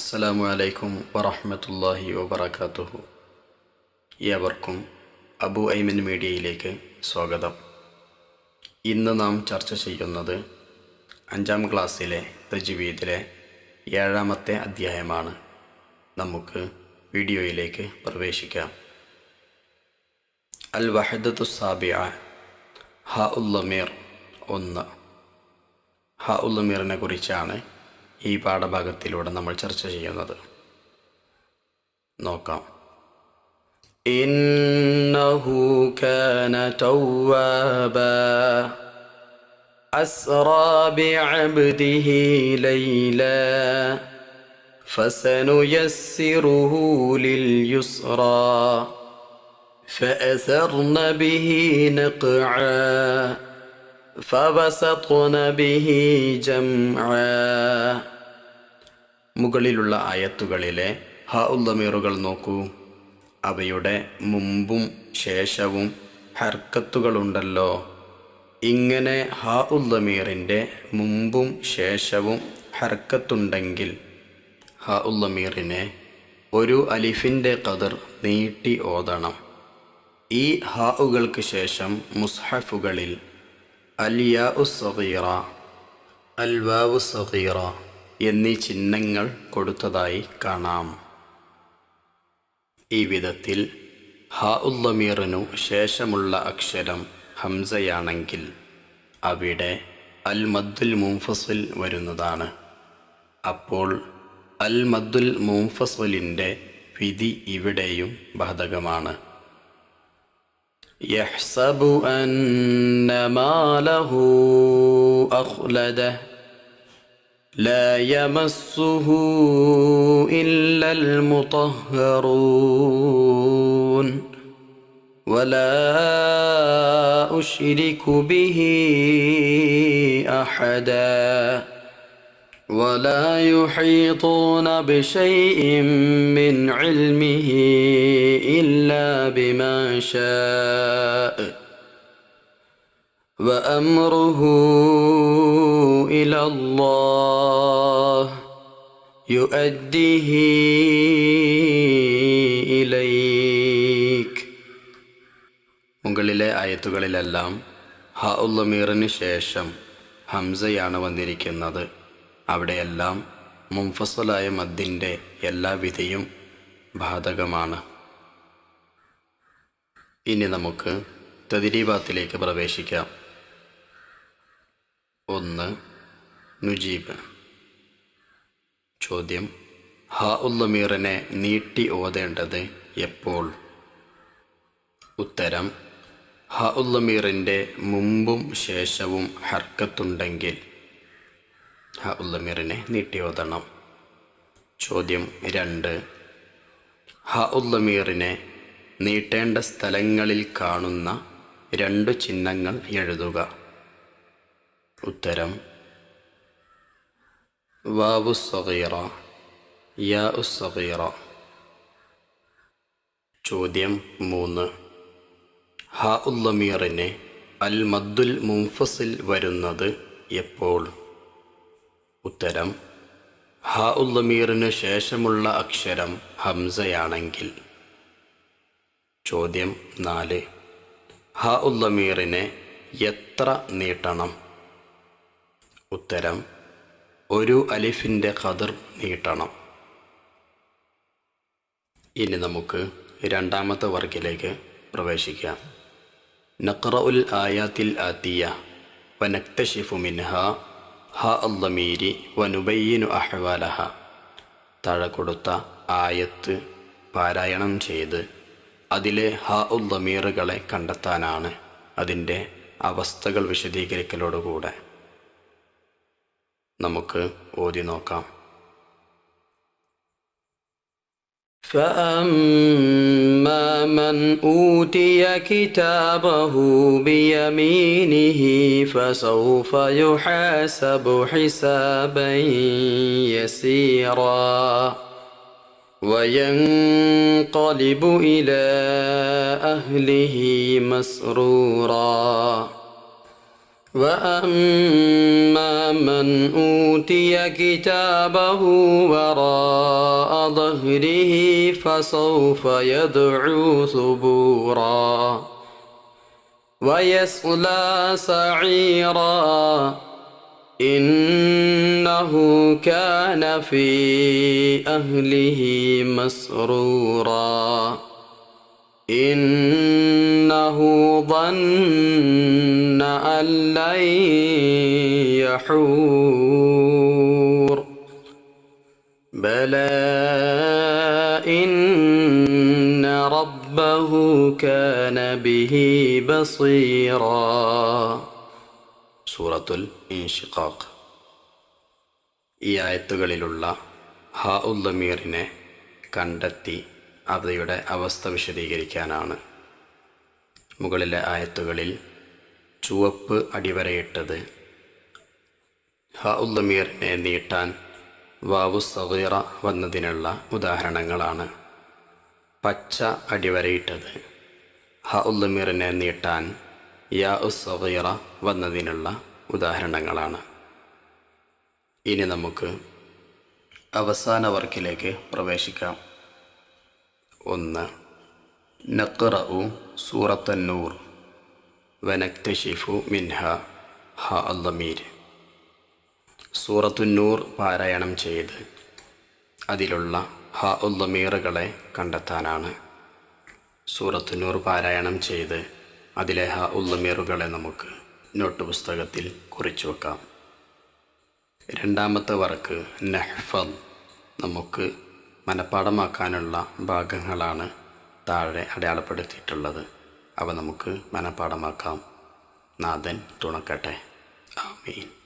അസ്സലാമു അലൈക്കും വറഹ്മത്തുള്ളാഹി വബറകാതുഹു. ഏവർക്കും അബു ഐമൻ മീഡിയയിലേക്ക് സ്വാഗതം. ഇന്ന് നാം ചർച്ച ചെയ്യുന്നത് 5ാം ക്ലാസ്സിലെ തജ്വീദിലെ 7ാമത്തെ അധ്യായമാണ്. നമുക്ക് വീഡിയോയിലേക്ക് പ്രവേശിക്കാം. അൽ വഹദത്തു സാബിഅ ഹ ഉൽ ലമീർ 1. ഹ ഉൽ ലമീറിനെ കുറിച്ചാണ് ഈ പാഠഭാഗത്തിലൂടെ നമ്മൾ ചർച്ച ചെയ്യുന്നത്. നോക്കാം. ഇന്നഹു കാന തവ്വാബാ അസ്റാ ബിഅബ്ദിഹി ലൈലാ ഫസനുയസ്സിറുഹു ലിൽയുസ്റാ ഫഅസർന ബിഹി നഖ്ആ ഫവസത്ന ബിഹി ജംആ. മുകളിലുള്ള ആയത്തുകളിലെ ഹ ഉൽ ലമീറുകൾ നോക്കൂ. അവയുടെ മുമ്പും ശേഷവും ഹർക്കത്തുകളുണ്ടല്ലോ. ഇങ്ങനെ ഹ ഉൽ ലമീറിൻ്റെ മുമ്പും ശേഷവും ഹർക്കത്തുണ്ടെങ്കിൽ ഹ ഉൽ ലമീറിനെ ഒരു അലിഫിൻ്റെ ഖദർ നീട്ടി ഓതണം. ഈ ഹാഉകൾക്ക് ശേഷം മുസ്ഹഫുകളിൽ അൽ യാഉ സഗീറ, അൽ വാവു സഗീറ എന്നീ ചിഹ്നങ്ങൾ കൊടുത്തതായി കാണാം. ഈ വിധത്തിൽ ഹ ഉൽ ലമീറിനു ശേഷമുള്ള അക്ഷരം ഹംസയാണെങ്കിൽ അവിടെ അൽ മദ്ദുൽ മുൻഫസിൽ വരുന്നതാണ്. അപ്പോൾ അൽ മദ്ദുൽ മുൻഫസിലിൻ്റെ വിധി ഇവിടെയും ബാധകമാണ്. يحسب أن ماله أخلده لا يمسه إلا المطهرون ولا أشرك به أحدا ولا يحيطون بشيء من علمه إلا بما شاء وأمره إلى الله يؤديه إليك. മുകളിലെ ആയത്തുകളിലെല്ലാം ഹ ഉൽ ലമീറിന് ശേഷം ഹംസയാണ് വന്നിരിക്കുന്നത്. അവിടെയെല്ലാം മുൻഫസലായ മദ്ദിൻ്റെ എല്ലാ വിധിയും ബാധകമാണ്. ഇനി നമുക്ക് തദ്രീബാത്തിലേക്ക് പ്രവേശിക്കാം. 1. നുജീബ്. ചോദ്യം: ഹ ഉൽ ലമീറിനെ നീട്ടി ഓതേണ്ടത് എപ്പോൾ? ഉത്തരം: ഹ ഉൽ ലമീറിൻ്റെ മുമ്പും ശേഷവും ഹർക്കത്തുണ്ടെങ്കിൽ ഹ ഉൽ ലമീറിനെ നീട്ടി ഓതണം. ചോദ്യം 2. ഹ ഉൽ ലമീറിനെ നീട്ടേണ്ട സ്ഥലങ്ങളിൽ കാണുന്ന 2 ചിഹ്നങ്ങൾ എഴുതുക. ഉത്തരം: വാവു സഗീറ, യാഉ സഗീറ. ചോദ്യം 3. ഹ ഉൽ ലമീറിന് അൽ മദ്ദുൽ മുൻഫസിൽ വരുന്നത് എപ്പോൾ? ഉത്തരം: ഹ ഉൽ ലമീറിന് ശേഷമുള്ള അക്ഷരം ഹംസയാണെങ്കിൽ. ചോദ്യം 4. ഹ ഉൽ ലമീറിനെ എത്ര നീട്ടണം? ഉത്തരം: ഒരു അലിഫിൻ്റെ ഖദർ നീട്ടണം. ഇനി നമുക്ക് 2ാമത്തെ വർഗിലേക്ക് പ്രവേശിക്കാം. നഖ്റഉൽ ആയാത്തിൽ ആതിയ വനക്തശിഫു മിൻഹ ഹ അൽ ലമീരി വനുബയ്യിനു അഹ്വാലഹ. താഴെ കൊടുത്ത ആയത്ത് പാരായണം ചെയ്ത് അതിലെ ഹ ഉൽ ലമീറുകളെ കണ്ടെത്താനാണ് അതിൻ്റെ അവസ്ഥകൾ വിശദീകരിക്കലോടുകൂടെ. നമുക്ക് ഓതി നോക്കാം. فأما من أوتي كتابه بيمينه فسوف يحاسب حسابا يسيرا وينقلب إلى أهله مسرورا وأما من أوتي كتابه وراء ظهره فسوف يدعو ثبورا ويصلى سعيرا إنه كان في أهله مسرورا إنه ظن أن لن يحور بلى إن ربه كان به بصيرا. സൂറത്തുൽ ഇൻഷിഖാഖ്. ഈ ആയത്തുകളിലുള്ള ഹാ ഉൽ ദമീറിനെ കണ്ടെത്തി അവയുടെ അവസ്ഥ വിശദീകരിക്കാനാണ്. മുകളിലെ ആയത്തുകളിൽ ചുവപ്പ് അടിവരയിട്ടത് ഹാ ഉൽ ദമീറിനെ നീട്ടാൻ വാവു സഗീറ വന്നതിനുള്ള ഉദാഹരണങ്ങളാണ്. പച്ച അടിവരയിട്ടത് ഹാ ഉൽ ദമീറിനെ നീട്ടാൻ യാ ഉസ് സഗീറ വന്നതിനുള്ള ഉദാഹരണങ്ങളാണ്. ഇനി നമുക്ക് അവസാന വർക്കിലേക്ക് പ്രവേശിക്കാം. 1. നഖ്റഉ സൂറത്തുന്നൂർ വനക്തശിഫു മിൻഹ ഹാ അൽ ദമീർ. സൂറത്തുന്നൂർ പാരായണം ചെയ്ത് അതിലുള്ള ഹാ ഉൽ ദമീറുകളെ കണ്ടെത്താനാണ്. സൂറത്തുന്നൂർ പാരായണം ചെയ്ത് അതിലെ ഹാ ഉൽ ദമീറുകളെ നമുക്ക് നോട്ട് പുസ്തകത്തിൽ കുറിച്ചു വെക്കാം. രണ്ടാമത്തെ വർക്ക് നഹ്ഫദ്. നമുക്ക് മനഃപ്പാഠമാക്കാനുള്ള ഭാഗങ്ങളാണ് താഴെ അടയാളപ്പെടുത്തിയിട്ടുള്ളത്. അവ നമുക്ക് മനഃപ്പാഠമാക്കാം. നാഥൻ തുണക്കട്ടെ. ആമീൻ.